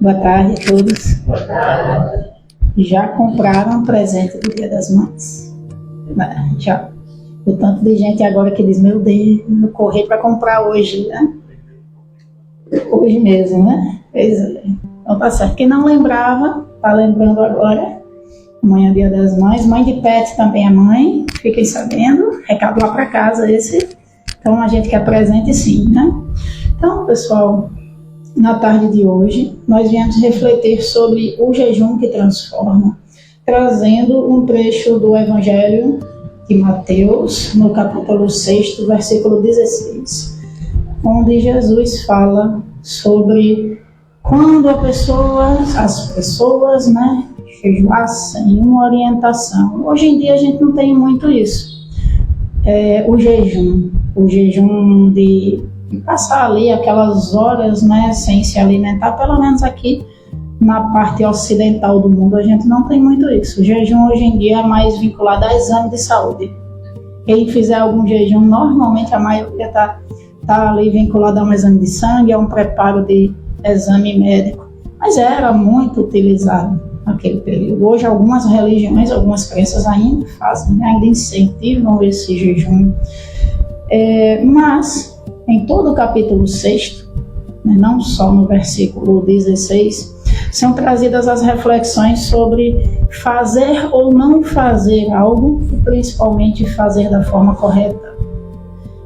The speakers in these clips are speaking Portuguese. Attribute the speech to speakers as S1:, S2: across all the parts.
S1: Boa tarde a todos.
S2: Boa tarde.
S1: Já compraram presente do Dia das Mães? Já. O tanto de gente agora que diz, meu Deus, vou correr para comprar hoje, né? Hoje mesmo, né? Pois é. Então tá certo. Quem não lembrava, tá lembrando agora. Amanhã é Dia das Mães. Mãe de pet também é mãe, fiquem sabendo. Recado lá para casa esse. Então a gente quer presente sim, né? Então, pessoal, na tarde de hoje, nós viemos refletir sobre o jejum que transforma, trazendo um trecho do Evangelho de Mateus, no capítulo 6, versículo 16, onde Jesus fala sobre quando as pessoas, né, jejuassem uma orientação. Hoje em dia a gente não tem muito isso. O jejum de passar ali aquelas horas, né, sem se alimentar, pelo menos aqui na parte ocidental do mundo a gente não tem muito isso. O jejum hoje em dia é mais vinculado a exame de saúde. Quem fizer algum jejum, normalmente a maioria está ali vinculado a um exame de sangue, a um preparo de exame médico. Mas era muito utilizado naquele período. Hoje algumas religiões, algumas crenças ainda fazem, ainda incentivam esse jejum. Mas em todo o capítulo 6, né, não só no versículo 16, são trazidas as reflexões sobre fazer ou não fazer algo e principalmente fazer da forma correta.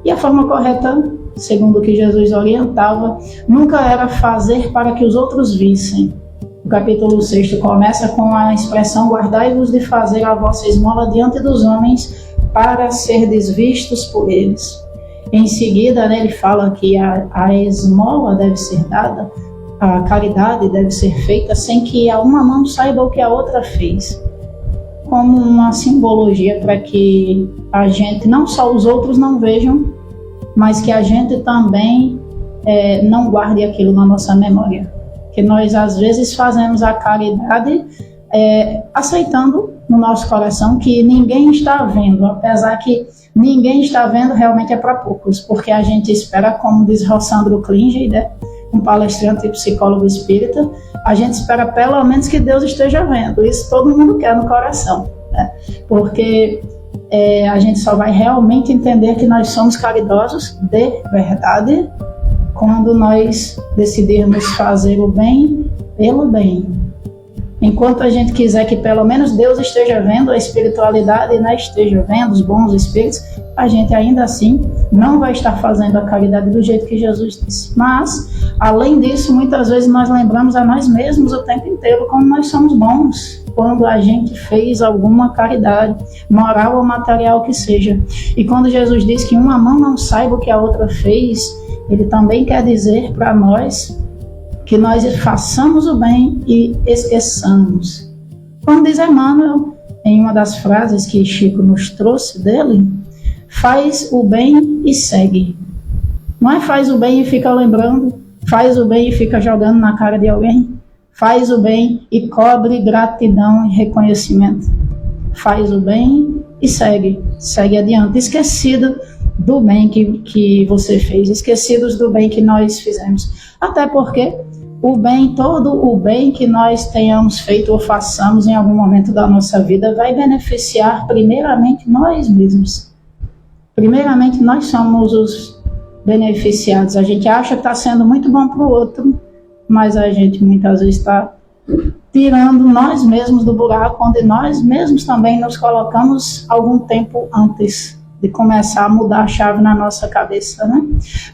S1: E a forma correta, segundo o que Jesus orientava, nunca era fazer para que os outros vissem. O capítulo 6 começa com a expressão: guardai-vos de fazer a vossa esmola diante dos homens para serdes vistos por eles. Em seguida, né, ele fala que a esmola deve ser dada, a caridade deve ser feita sem que a uma mão saiba o que a outra fez, como uma simbologia para que a gente, não só os outros não vejam, mas que a gente também não guarde aquilo na nossa memória. Que nós às vezes fazemos a caridade aceitando no nosso coração que ninguém está vendo, apesar que ninguém está vendo, realmente é para poucos, porque a gente espera, como diz Rossandro Klinger, né, um palestrante e psicólogo espírita, a gente espera pelo menos que Deus esteja vendo. Isso todo mundo quer no coração, né? Porque a gente só vai realmente entender que nós somos caridosos de verdade quando nós decidirmos fazer o bem pelo bem. Enquanto a gente quiser que pelo menos Deus esteja vendo, a espiritualidade, né, esteja vendo, os bons espíritos, a gente ainda assim não vai estar fazendo a caridade do jeito que Jesus disse. Mas, além disso, muitas vezes nós lembramos a nós mesmos o tempo inteiro como nós somos bons quando a gente fez alguma caridade, moral ou material que seja. E quando Jesus diz que uma mão não saiba o que a outra fez, ele também quer dizer para nós que nós façamos o bem e esqueçamos. Como diz Emmanuel, em uma das frases que Chico nos trouxe dele, faz o bem e segue. Não é faz o bem e fica lembrando, faz o bem e fica jogando na cara de alguém, faz o bem e cobre gratidão e reconhecimento. Faz o bem e segue adiante, esquecido do bem que você fez, esquecidos do bem que nós fizemos. Até porque todo o bem que nós tenhamos feito ou façamos em algum momento da nossa vida vai beneficiar primeiramente nós mesmos. Primeiramente nós somos os beneficiados. A gente acha que está sendo muito bom para o outro, mas a gente muitas vezes está tirando nós mesmos do buraco onde nós mesmos também nos colocamos algum tempo antes de começar a mudar a chave na nossa cabeça, né?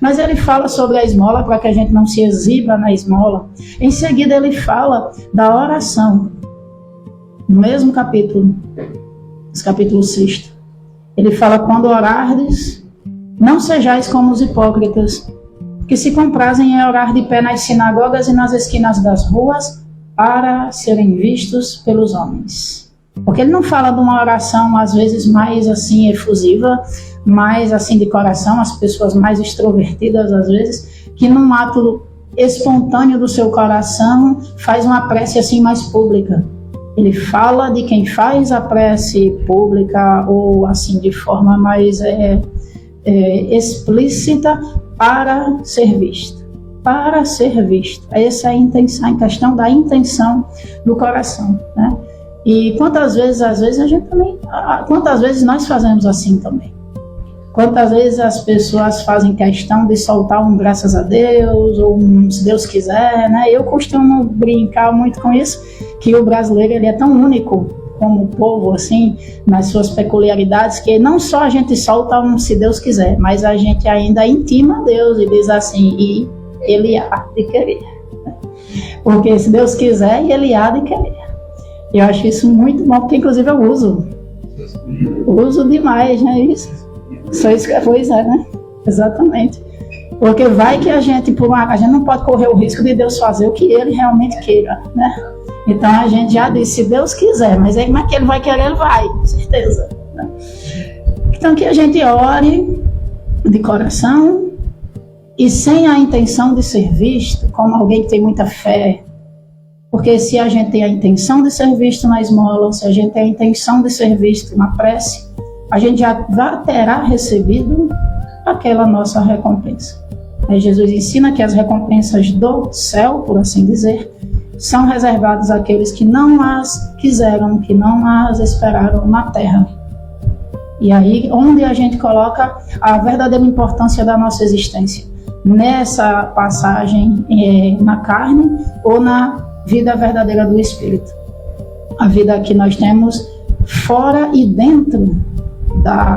S1: Mas ele fala sobre a esmola para que a gente não se exiba na esmola. Em seguida ele fala da oração. No mesmo capítulo, capítulo 6. Ele fala: quando orardes, não sejais como os hipócritas, que se comprazem em orar de pé nas sinagogas e nas esquinas das ruas, para serem vistos pelos homens. Porque ele não fala de uma oração, às vezes, mais assim efusiva, mais assim de coração, as pessoas mais extrovertidas, às vezes, que num ato espontâneo do seu coração faz uma prece assim mais pública. Ele fala de quem faz a prece pública ou assim de forma mais explícita para ser visto. para ser visto. Essa é a intenção, a questão da intenção do coração, né? E quantas vezes a gente também, quantas vezes nós fazemos assim também? Quantas vezes as pessoas fazem questão de soltar um graças a Deus, ou um se Deus quiser, né? Eu costumo brincar muito com isso, que o brasileiro ele é tão único como povo, assim, nas suas peculiaridades, que não só a gente solta um se Deus quiser, mas a gente ainda intima Deus e diz assim, e Ele há de querer. Porque se Deus quiser, Ele há de querer. Eu acho isso muito bom, porque inclusive eu uso demais, né? Isso. Pois é, né? Exatamente. Porque vai que a gente não pode correr o risco de Deus fazer o que Ele realmente queira, né? Então a gente já disse, se Deus quiser, mas aí como é que Ele vai querer, Ele vai, com certeza, né? Então que a gente ore de coração e sem a intenção de ser visto como alguém que tem muita fé. Porque se a gente tem a intenção de ser visto na esmola, se a gente tem a intenção de ser visto na prece, a gente já terá recebido aquela nossa recompensa. Aí Jesus ensina que as recompensas do céu, por assim dizer, são reservadas àqueles que não as quiseram, que não as esperaram na terra. E aí, onde a gente coloca a verdadeira importância da nossa existência? Nessa passagem na carne ou na vida verdadeira do Espírito? A vida que nós temos fora e dentro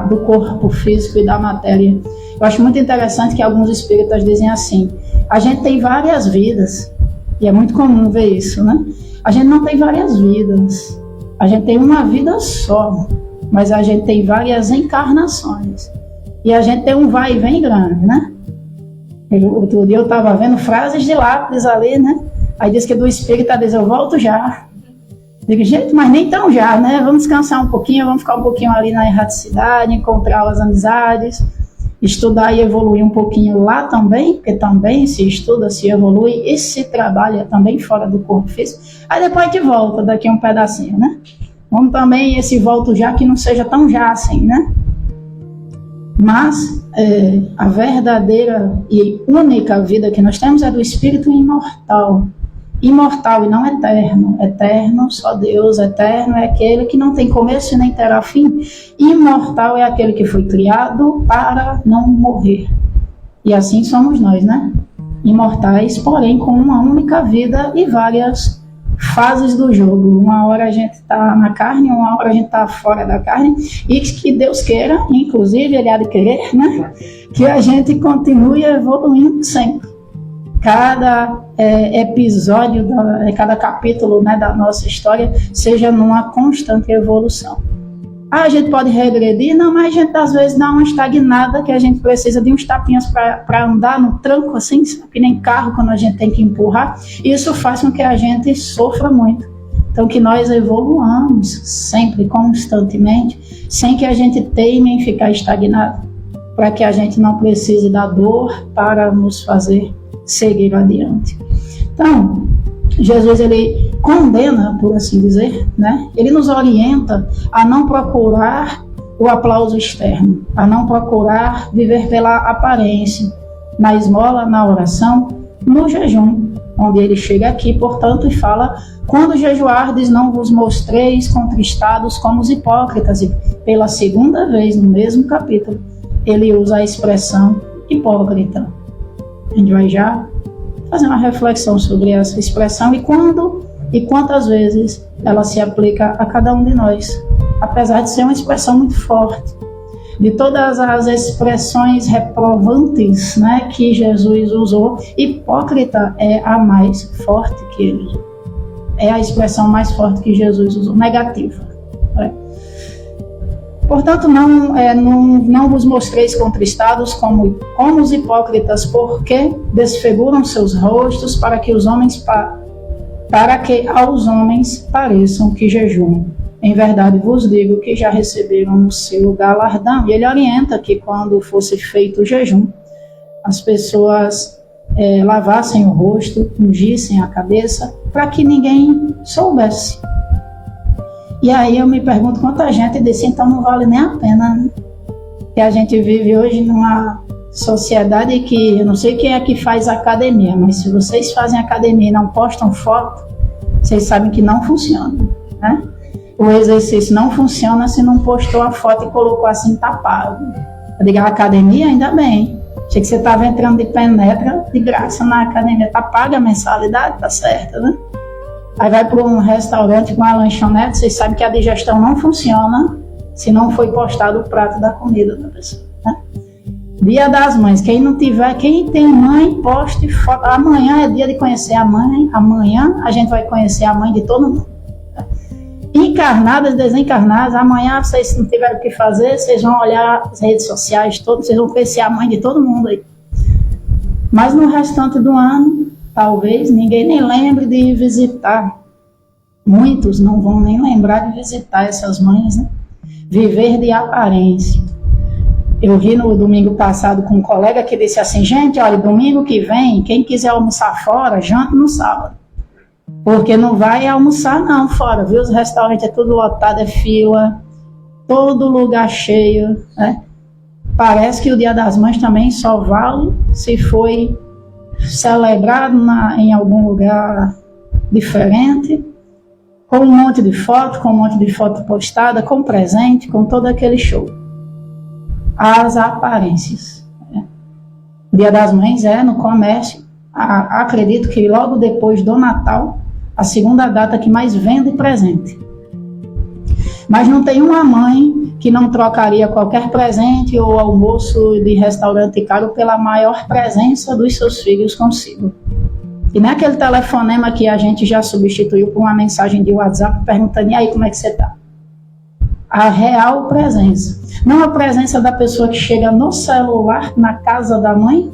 S1: do corpo físico e da matéria. Eu acho muito interessante que alguns espíritas dizem assim, a gente tem várias vidas, e é muito comum ver isso, né? A gente não tem várias vidas, a gente tem uma vida só, mas a gente tem várias encarnações, e a gente tem um vai e vem grande, né? Outro dia eu estava vendo frases de lápis ali, né? Aí diz que do espírita diz, eu volto já. Digo, gente, mas nem tão já, né? Vamos descansar um pouquinho, vamos ficar um pouquinho ali na erraticidade, encontrar as amizades, estudar e evoluir um pouquinho lá também, porque também se estuda, se evolui e se trabalha também fora do corpo físico. Aí depois a gente volta daqui um pedacinho, né? Vamos também esse volto já que não seja tão já assim, né? Mas a verdadeira e única vida que nós temos é do espírito imortal. Imortal e não eterno. Eterno, só Deus. Eterno é aquele que não tem começo e nem terá fim. Imortal é aquele que foi criado para não morrer. E assim somos nós, né? Imortais, porém com uma única vida e várias fases do jogo. Uma hora a gente está na carne, uma hora a gente está fora da carne. E que Deus queira, inclusive Ele há de querer, né? Que a gente continue evoluindo sempre. Cada episódio, cada capítulo, né, da nossa história seja numa constante evolução. A gente pode regredir, não, mas a gente às vezes dá uma estagnada que a gente precisa de uns tapinhas para andar no tranco, assim, que nem carro quando a gente tem que empurrar. Isso faz com que a gente sofra muito. Então que nós evoluamos sempre, constantemente, sem que a gente teime em ficar estagnado, para que a gente não precise da dor para nos fazer seguir adiante. Então, Jesus ele condena, por assim dizer, né? Ele nos orienta a não procurar o aplauso externo, a não procurar viver pela aparência, na esmola, na oração, no jejum, onde ele chega aqui, portanto, e fala, quando jejuardes não vos mostreis contristados como os hipócritas, e pela segunda vez no mesmo capítulo, ele usa a expressão hipócrita. A gente vai já fazer uma reflexão sobre essa expressão e quando e quantas vezes ela se aplica a cada um de nós, apesar de ser uma expressão muito forte. De todas as expressões reprovantes, né, que Jesus usou, hipócrita é a mais forte que ele usou. É a expressão mais forte que Jesus usou, negativa. Portanto, não vos mostreis contristados como os hipócritas, porque desfiguram seus rostos para que aos homens pareçam que jejuam. Em verdade vos digo que já receberam o seu galardão. E ele orienta que quando fosse feito o jejum, as pessoas lavassem o rosto, ungissem a cabeça, para que ninguém soubesse. E aí eu me pergunto quanta gente disse, então não vale nem a pena, né? Que a gente vive hoje numa sociedade que, eu não sei quem é que faz academia, mas se vocês fazem academia e não postam foto, vocês sabem que não funciona, né? O exercício não funciona se não postou a foto e colocou assim tapado. Eu digo, a academia, ainda bem. Achei que você estava entrando de penetra de graça na academia. Tá paga a mensalidade, tá certo, né? Aí vai para um restaurante com uma lanchonete, vocês sabem que a digestão não funciona se não foi postado o prato da comida da pessoa, né? Dia das Mães, quem não tiver, quem tem mãe, poste foto. Amanhã é dia de conhecer a mãe, amanhã a gente vai conhecer a mãe de todo mundo. Encarnadas, desencarnadas, amanhã vocês não tiverem o que fazer, vocês vão olhar as redes sociais todas, vocês vão conhecer a mãe de todo mundo aí. Mas no restante do ano, talvez ninguém nem lembre de visitar. Muitos não vão nem lembrar de visitar essas mães, né? Viver de aparência. Eu vi no domingo passado com um colega que disse assim, gente, olha, domingo que vem, quem quiser almoçar fora, janta no sábado. Porque não vai almoçar não fora, viu? Os restaurantes é tudo lotado, é fila, todo lugar cheio, né? Parece que o Dia das Mães também só vale se foi celebrado em algum lugar diferente, com um monte de foto postada, com presente, com todo aquele show. As aparências. Né? O Dia das Mães é no comércio, acredito que logo depois do Natal, a segunda data que mais vende presente. Mas não tem uma mãe que não trocaria qualquer presente ou almoço de restaurante caro pela maior presença dos seus filhos consigo. E não é aquele telefonema que a gente já substituiu por uma mensagem de WhatsApp perguntando, e aí, como é que você está? A real presença. Não a presença da pessoa que chega no celular, na casa da mãe,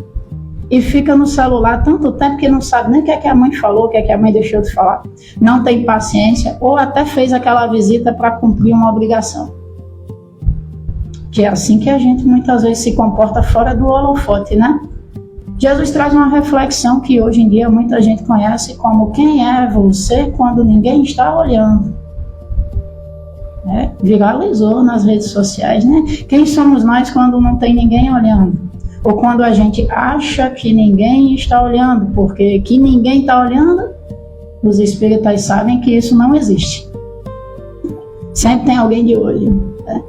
S1: e fica no celular tanto tempo que não sabe nem o que é que a mãe falou, o que é que a mãe deixou de falar. Não tem paciência, ou até fez aquela visita para cumprir uma obrigação. Que é assim que a gente muitas vezes se comporta fora do holofote, né? Jesus traz uma reflexão que hoje em dia muita gente conhece como quem é você quando ninguém está olhando. Viralizou nas redes sociais, né? Quem somos nós quando não tem ninguém olhando? Ou quando a gente acha que ninguém está olhando, porque que ninguém está olhando, os espíritas sabem que isso não existe. Sempre tem alguém de olho, né?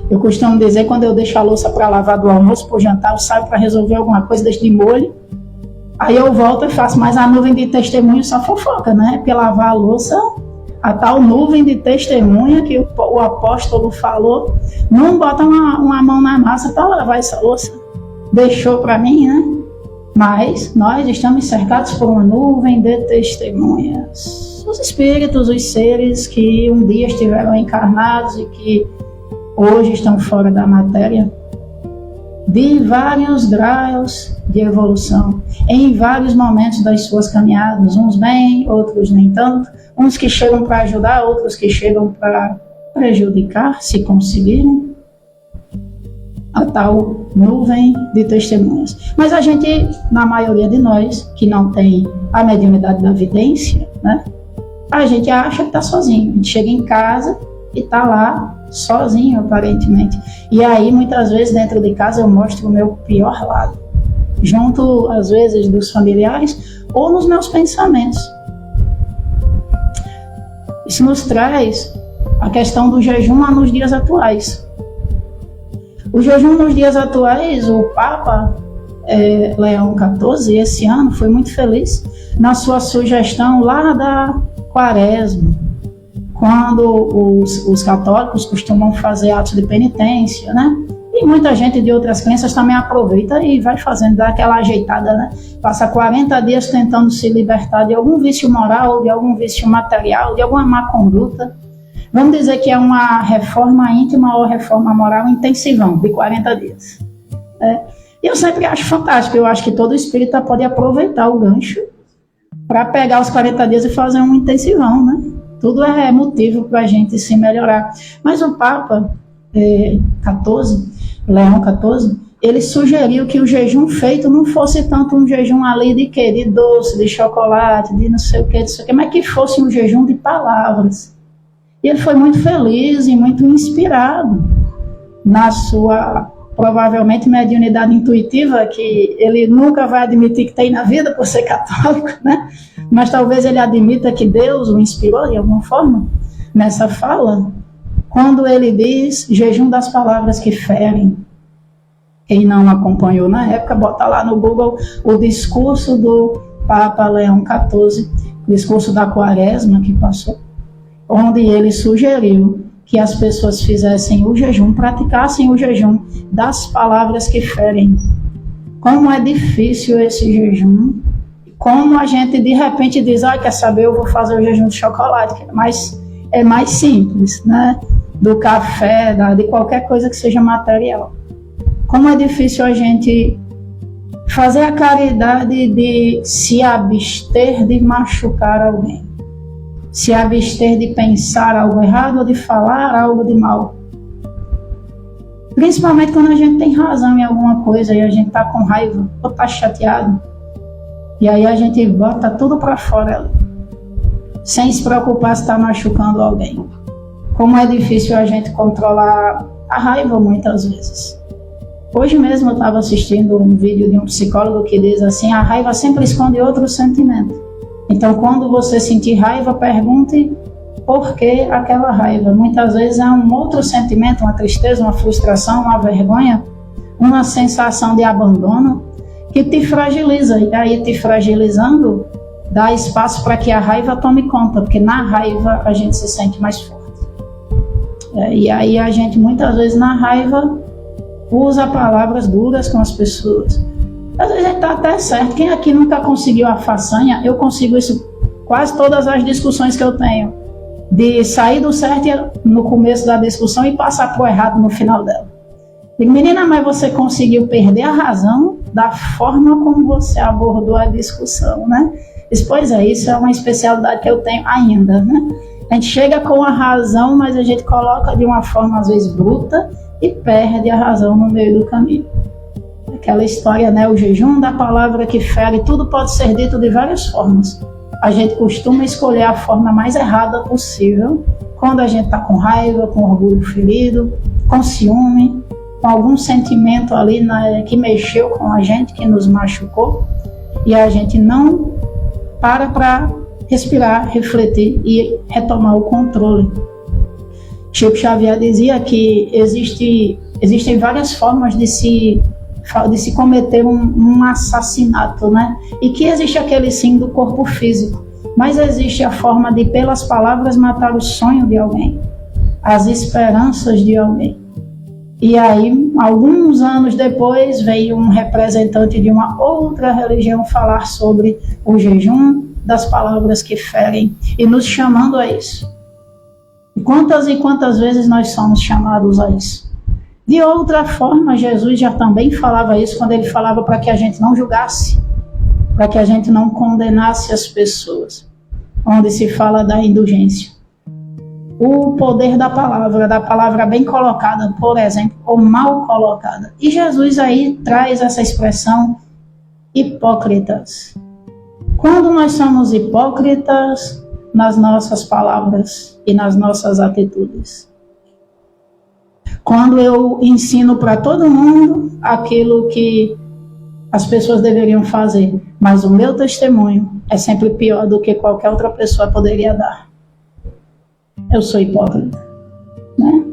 S1: Eu costumo dizer, quando eu deixo a louça para lavar do almoço para o jantar, eu saio para resolver alguma coisa, deixo de molho, aí eu volto e faço, mas a nuvem de testemunho só fofoca, né? Porque lavar a louça, a tal nuvem de testemunha que o apóstolo falou, não bota uma mão na massa para lavar essa louça. Deixou para mim, né? Mas nós estamos cercados por uma nuvem de testemunhas. Os espíritos, os seres que um dia estiveram encarnados e que hoje estão fora da matéria, de vários graus de evolução, em vários momentos das suas caminhadas, uns bem, outros nem tanto, uns que chegam para ajudar, outros que chegam para prejudicar, se conseguirem, a tal nuvem de testemunhas. Mas a gente, na maioria de nós, que não tem a mediunidade da vidência, né, a gente acha que está sozinho, a gente chega em casa e está lá sozinho, aparentemente. E aí, muitas vezes, dentro de casa, eu mostro o meu pior lado. Junto, às vezes, dos familiares ou nos meus pensamentos. Isso nos traz a questão do jejum nos dias atuais. O jejum nos dias atuais, o Papa Leão XIV, esse ano, foi muito feliz na sua sugestão lá da Quaresma, quando os católicos costumam fazer atos de penitência, né? E muita gente de outras crenças também aproveita e vai fazendo, dá aquela ajeitada, né? Passa 40 dias tentando se libertar de algum vício moral, de algum vício material, de alguma má conduta. Vamos dizer que é uma reforma íntima ou reforma moral intensivão, de 40 dias. E eu sempre acho fantástico, eu acho que todo espírita pode aproveitar o gancho para pegar os 40 dias e fazer um intensivão, né? Tudo é motivo para a gente se melhorar. Mas o Papa Leão XIV, ele sugeriu que o jejum feito não fosse tanto um jejum ali de quê? De doce, de chocolate, de não sei o quê, mas que fosse um jejum de palavras. E ele foi muito feliz e muito inspirado na sua provavelmente mediunidade intuitiva, que ele nunca vai admitir que tem na vida por ser católico, né? Mas talvez ele admita que Deus o inspirou de alguma forma nessa fala, quando ele diz jejum das palavras que ferem. Quem não acompanhou na época, bota lá no Google o discurso do Papa Leão XIV, o discurso da Quaresma que passou, onde ele sugeriu que as pessoas fizessem o jejum, praticassem o jejum das palavras que ferem. Como é difícil esse jejum, como a gente de repente diz, quer saber, eu vou fazer o jejum de chocolate, mas é mais simples, né? Do café, de qualquer coisa que seja material. Como é difícil a gente fazer a caridade de se abster de machucar alguém, se abster de pensar algo errado ou de falar algo de mal. Principalmente quando a gente tem razão em alguma coisa e a gente está com raiva ou está chateado. E aí a gente bota tudo para fora, sem se preocupar se está machucando alguém. Como é difícil a gente controlar a raiva muitas vezes. Hoje mesmo eu estava assistindo um vídeo de um psicólogo que diz assim, a raiva sempre esconde outro sentimento. Então, quando você sentir raiva, pergunte por que aquela raiva. Muitas vezes é um outro sentimento, uma tristeza, uma frustração, uma vergonha, uma sensação de abandono que te fragiliza. E aí, te fragilizando, dá espaço para que a raiva tome conta, porque na raiva a gente se sente mais forte. E aí a gente, muitas vezes, na raiva, usa palavras duras com as pessoas. Às vezes está até certo. Quem aqui nunca conseguiu a façanha? Eu consigo isso quase todas as discussões que eu tenho. De sair do certo no começo da discussão e passar para o errado no final dela. Digo, menina, mas você conseguiu perder a razão da forma como você abordou a discussão, né? Pois é, isso é uma especialidade que eu tenho ainda, né? A gente chega com a razão, mas a gente coloca de uma forma às vezes bruta e perde a razão no meio do caminho. Aquela história, né? O jejum da palavra que fere, tudo pode ser dito de várias formas. A gente costuma escolher a forma mais errada possível quando a gente está com raiva, com orgulho ferido, com ciúme, com algum sentimento ali que mexeu com a gente, que nos machucou, e a gente não para respirar, refletir e retomar o controle. Chico Xavier dizia que existem várias formas de se cometer um assassinato, né? E que existe aquele sim do corpo físico, mas existe a forma de, pelas palavras, matar o sonho de alguém, as esperanças de alguém. E aí, alguns anos depois, veio um representante de uma outra religião falar sobre o jejum das palavras que ferem e nos chamando a isso. E quantas vezes nós somos chamados a isso? De outra forma, Jesus já também falava isso quando ele falava para que a gente não julgasse, para que a gente não condenasse as pessoas, onde se fala da indulgência. O poder da palavra bem colocada, por exemplo, ou mal colocada. E Jesus aí traz essa expressão hipócritas. Quando nós somos hipócritas nas nossas palavras e nas nossas atitudes. Quando eu ensino para todo mundo aquilo que as pessoas deveriam fazer, mas o meu testemunho é sempre pior do que qualquer outra pessoa poderia dar. Eu sou hipócrita, né?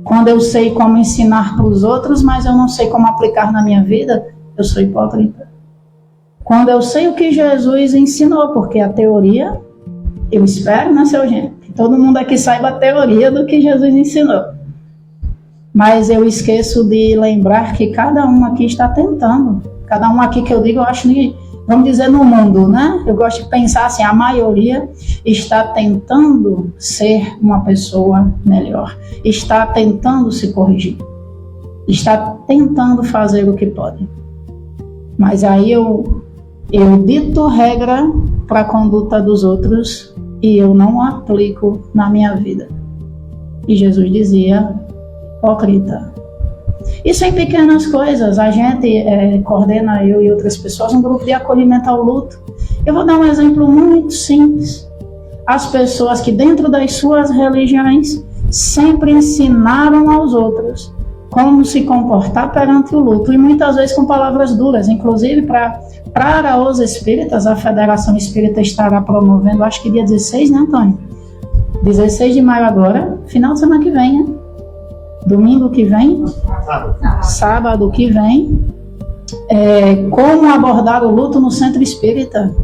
S1: Quando eu sei como ensinar para os outros, mas eu não sei como aplicar na minha vida, eu sou hipócrita. Quando eu sei o que Jesus ensinou, porque a teoria, eu espero, né, seu Eugênio, que todo mundo aqui saiba a teoria do que Jesus ensinou. Mas eu esqueço de lembrar que cada um aqui está tentando. Cada um aqui que eu digo, eu acho que, vamos dizer, no mundo, né? Eu gosto de pensar assim, a maioria está tentando ser uma pessoa melhor. Está tentando se corrigir. Está tentando fazer o que pode. Mas aí eu dito regra para a conduta dos outros e eu não aplico na minha vida. E Jesus dizia, hipócrita. Isso em pequenas coisas. A gente coordena, eu e outras pessoas, um grupo de acolhimento ao luto. Eu vou dar um exemplo muito simples. As pessoas que dentro das suas religiões sempre ensinaram aos outros como se comportar perante o luto, e muitas vezes com palavras duras, inclusive para os espíritas. A Federação Espírita estará promovendo, acho que dia 16, né, Antônio? 16 de maio agora, final de semana que vem, né? Domingo que vem, sábado que vem, como abordar o luto no Centro Espírita.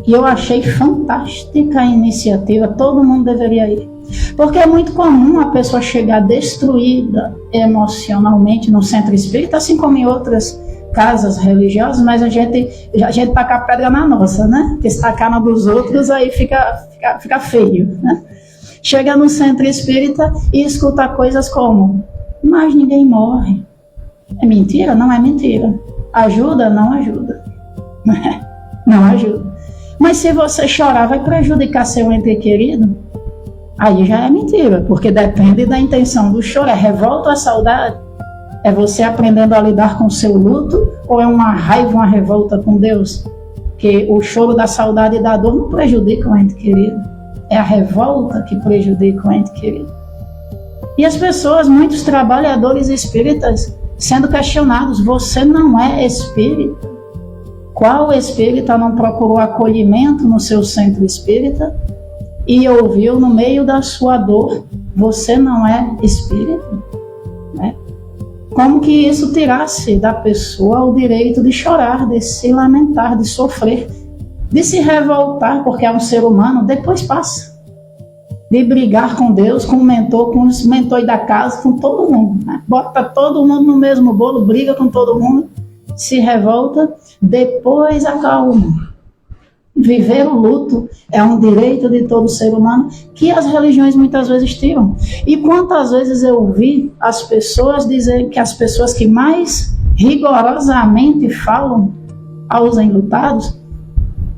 S1: E eu achei fantástica a iniciativa, todo mundo deveria ir. Porque é muito comum a pessoa chegar destruída emocionalmente no Centro Espírita, assim como em outras casas religiosas, mas a gente taca a pedra na nossa, né? Porque se tacar na dos outros, aí fica feio, né? Chega no Centro Espírita e escuta coisas como: mas ninguém morre. É mentira? Não é mentira. Ajuda? Não ajuda. Não ajuda. Mas se você chorar, vai prejudicar seu ente querido? Aí já é mentira, porque depende da intenção do choro. É revolta ou é saudade? É você aprendendo a lidar com o seu luto, ou é uma raiva, uma revolta com Deus? Porque o choro da saudade e da dor não prejudica o ente querido. É a revolta que prejudica o ente querido. E as pessoas, muitos trabalhadores espíritas, sendo questionados: você não é espírita? Qual espírita não procurou acolhimento no seu centro espírita e ouviu no meio da sua dor: você não é espírita? Né? Como que isso tirasse da pessoa o direito de chorar, de se lamentar, de sofrer, de se revoltar, porque é um ser humano, depois passa. De brigar com Deus, com o mentor, com os mentores da casa, com todo mundo. Né? Bota todo mundo no mesmo bolo, briga com todo mundo, se revolta, depois acalma. Viver o luto é um direito de todo ser humano que as religiões muitas vezes tiram. E quantas vezes eu ouvi as pessoas dizer que as pessoas que mais rigorosamente falam aos enlutados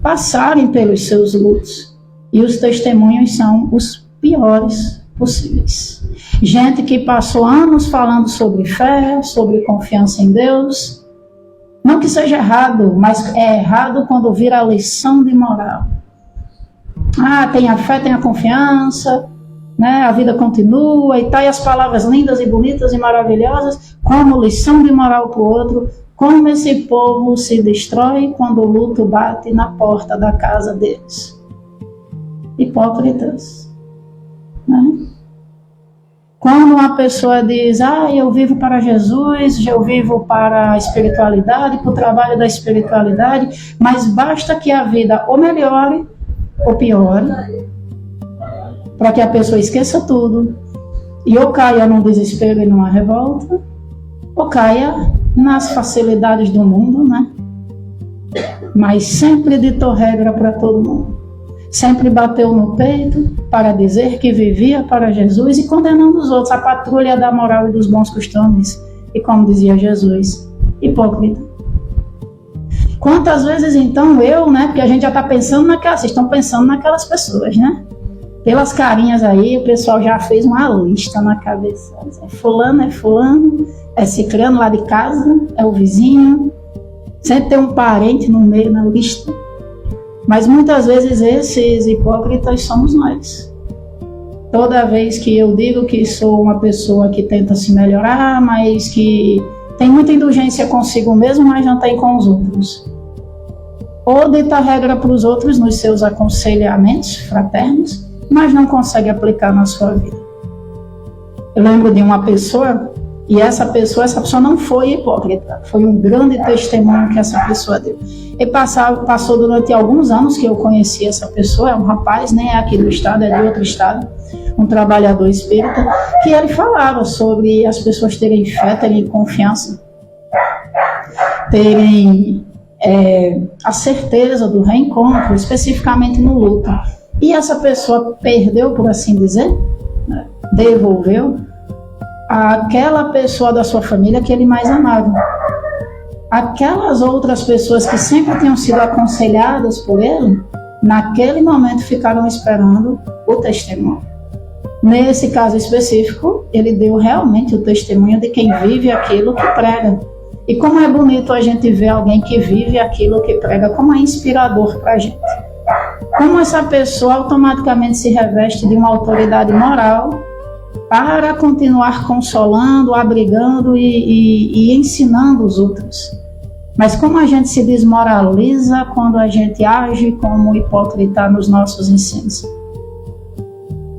S1: passarem pelos seus lutos. E os testemunhos são os piores possíveis. Gente que passou anos falando sobre fé, sobre confiança em Deus. Não que seja errado, mas é errado quando vira a lição de moral. Tem a fé, tem a confiança, né? A vida continua e tal, e as palavras lindas e bonitas e maravilhosas, como lição de moral para o outro, como esse povo se destrói quando o luto bate na porta da casa deles. Hipócritas, né? Quando uma pessoa diz: eu vivo para Jesus, eu vivo para a espiritualidade, para o trabalho da espiritualidade, mas basta que a vida ou melhore ou piore, para que a pessoa esqueça tudo, e ou caia num desespero e numa revolta, ou caia nas facilidades do mundo, né? Mas sempre ditou regra para todo mundo. Sempre bateu no peito para dizer que vivia para Jesus e condenando os outros, a patrulha da moral e dos bons costumes. E como dizia Jesus, hipócrita. Quantas vezes então porque a gente já está pensando vocês estão pensando naquelas pessoas, né? Pelas carinhas aí, o pessoal já fez uma lista na cabeça. É fulano, é ciclano lá de casa, é o vizinho. Sempre tem um parente no meio na lista. Mas muitas vezes esses hipócritas somos nós. Toda vez que eu digo que sou uma pessoa que tenta se melhorar, mas que tem muita indulgência consigo mesmo, mas não tem com os outros. Ou dita regra para os outros nos seus aconselhamentos fraternos, mas não consegue aplicar na sua vida. Eu lembro de uma pessoa, e essa pessoa não foi hipócrita, foi um grande testemunho que essa pessoa deu. E passou durante alguns anos que eu conheci essa pessoa, é um rapaz, nem é aqui do estado, é de outro estado, um trabalhador espírita, que ele falava sobre as pessoas terem fé, terem confiança, terem a certeza do reencontro, especificamente no luto. E essa pessoa perdeu, por assim dizer, né, devolveu aquela pessoa da sua família que ele mais amava. Aquelas outras pessoas que sempre tinham sido aconselhadas por ele, naquele momento ficaram esperando o testemunho. Nesse caso específico, ele deu realmente o testemunho de quem vive aquilo que prega. E como é bonito a gente ver alguém que vive aquilo que prega, como é inspirador para a gente. Como essa pessoa automaticamente se reveste de uma autoridade moral para continuar consolando, abrigando e ensinando os outros. Mas como a gente se desmoraliza quando a gente age como hipócrita nos nossos ensinos?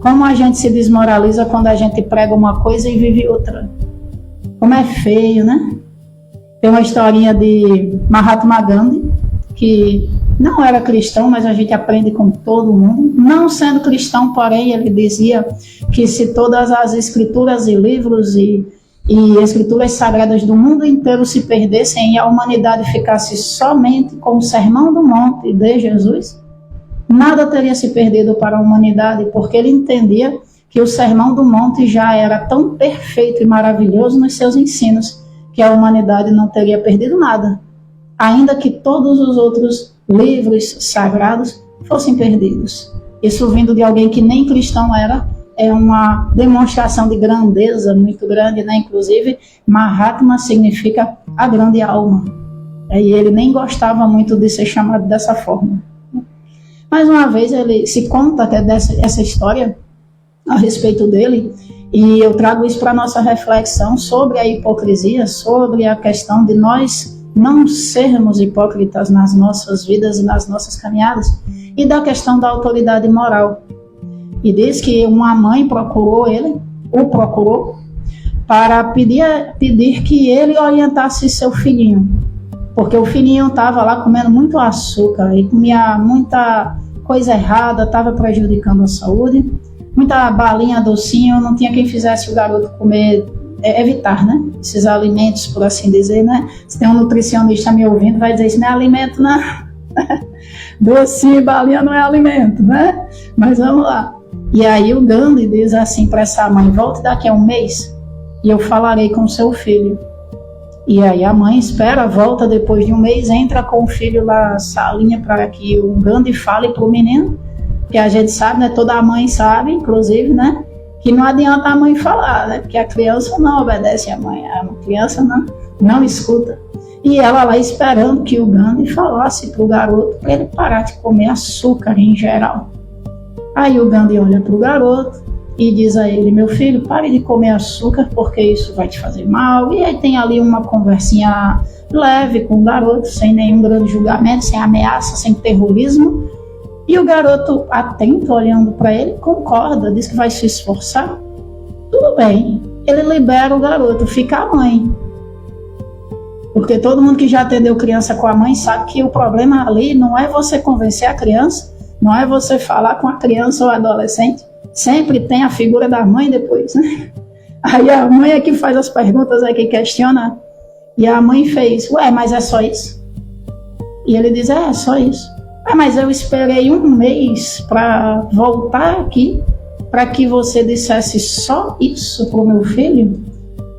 S1: Como a gente se desmoraliza quando a gente prega uma coisa e vive outra? Como é feio, né? Tem uma historinha de Mahatma Gandhi, que não era cristão, mas a gente aprende com todo mundo. Não sendo cristão, porém, ele dizia que se todas as escrituras e livros e escrituras sagradas do mundo inteiro se perdessem e a humanidade ficasse somente com o Sermão do Monte de Jesus, nada teria se perdido para a humanidade, porque ele entendia que o Sermão do Monte já era tão perfeito e maravilhoso nos seus ensinos, que a humanidade não teria perdido nada, ainda que todos os outros livros sagrados fossem perdidos. Isso vindo de alguém que nem cristão era, é uma demonstração de grandeza muito grande, né? Inclusive, Mahatma significa a grande alma. E ele nem gostava muito de ser chamado dessa forma. Mais uma vez, ele se conta até essa história a respeito dele, e eu trago isso para a nossa reflexão sobre a hipocrisia, sobre a questão de nós não sermos hipócritas nas nossas vidas e nas nossas caminhadas, e da questão da autoridade moral. E diz que uma mãe o procurou para pedir que ele orientasse seu filhinho, porque o filhinho estava lá comendo muito açúcar e comia muita coisa errada, estava prejudicando a saúde, muita balinha, docinho, não tinha quem fizesse o garoto comer, evitar, né? Esses alimentos, por assim dizer, né? Se tem um nutricionista me ouvindo, vai dizer, isso não é alimento, não. Docinho e balinha não é alimento, né? Mas vamos lá. E aí o Gandhi diz assim para essa mãe, volte daqui a um mês e eu falarei com seu filho. E aí a mãe espera, volta depois de um mês, entra com o filho lá na salinha para que o Gandhi fale para o menino, que a gente sabe, né? Toda mãe sabe, inclusive, né? Que não adianta a mãe falar, né? Porque a criança não obedece à mãe, a criança não escuta. E ela lá esperando que o Gandhi falasse para o garoto para ele parar de comer açúcar em geral. Aí o Gandhi olha para o garoto e diz a ele, meu filho, pare de comer açúcar porque isso vai te fazer mal. E aí tem ali uma conversinha leve com o garoto, sem nenhum grande julgamento, sem ameaça, sem terrorismo. E o garoto, atento, olhando para ele, concorda, diz que vai se esforçar. Tudo bem, ele libera o garoto, fica a mãe. Porque todo mundo que já atendeu criança com a mãe sabe que o problema ali não é você convencer a criança, não é você falar com a criança ou adolescente. Sempre tem a figura da mãe depois, né? Aí a mãe é que faz as perguntas, é que questiona. E a mãe fez, ué, mas é só isso? E ele diz, é só isso. Mas eu esperei um mês para voltar aqui para que você dissesse só isso para o meu filho?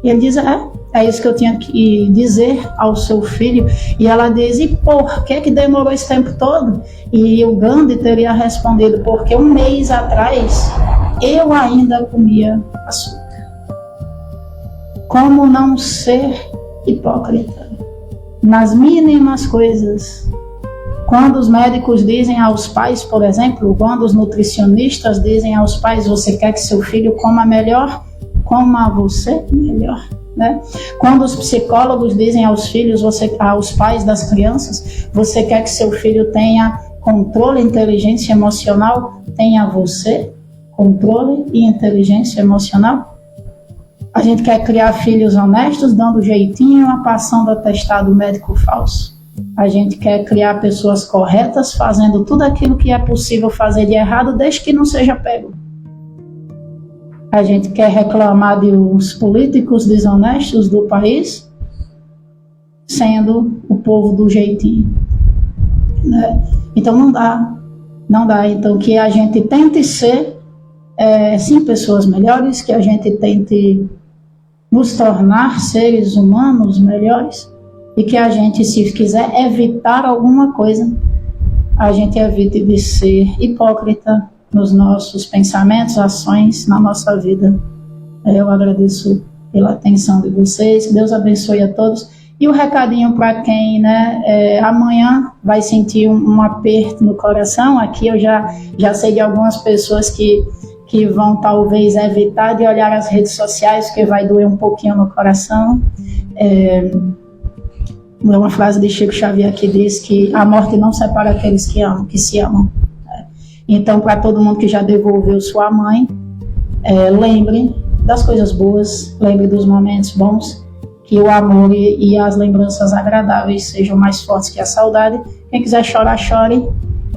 S1: E ele diz, é isso que eu tinha que dizer ao seu filho. E ela diz, e por que demorou esse tempo todo? E o Gandhi teria respondido, porque um mês atrás eu ainda comia açúcar. Como não ser hipócrita nas mínimas coisas? Quando os médicos dizem aos pais, por exemplo, quando os nutricionistas dizem aos pais, você quer que seu filho coma melhor? Coma você melhor, né? Quando os psicólogos dizem aos filhos, aos pais das crianças, você quer que seu filho tenha controle e inteligência emocional? Tenha você controle e inteligência emocional? A gente quer criar filhos honestos, dando jeitinho, passando atestado médico falso. A gente quer criar pessoas corretas, fazendo tudo aquilo que é possível fazer de errado, desde que não seja pego. A gente quer reclamar de os políticos desonestos do país, sendo o povo do jeitinho, né? Então não dá. Então que a gente tente ser, sim, pessoas melhores, que a gente tente nos tornar seres humanos melhores, e que a gente, se quiser evitar alguma coisa, a gente evite de ser hipócrita nos nossos pensamentos, ações, na nossa vida. Eu agradeço pela atenção de vocês, que Deus abençoe a todos. E o recadinho para quem, né, amanhã vai sentir um aperto no coração. Aqui eu já sei de algumas pessoas que que vão talvez evitar de olhar as redes sociais, porque vai doer um pouquinho no coração. É uma frase de Chico Xavier que diz que a morte não separa aqueles que se amam. Então, para todo mundo que já devolveu sua mãe, lembre das coisas boas, lembre dos momentos bons, que o amor e as lembranças agradáveis sejam mais fortes que a saudade. Quem quiser chorar, chore.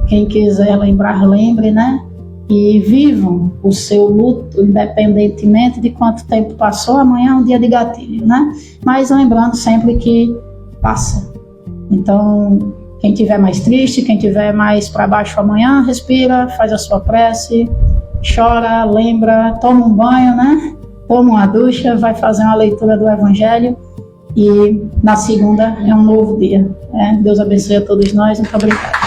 S1: Quem quiser lembrar, lembre, né? E vivam o seu luto, independentemente de quanto tempo passou. Amanhã é um dia de gatilho, né? Mas lembrando sempre que passa. Então, quem estiver mais triste, quem estiver mais para baixo amanhã, respira, faz a sua prece, chora, lembra, toma um banho, né? Toma uma ducha, vai fazer uma leitura do Evangelho e na segunda é um novo dia. Deus abençoe a todos nós. Muito obrigada.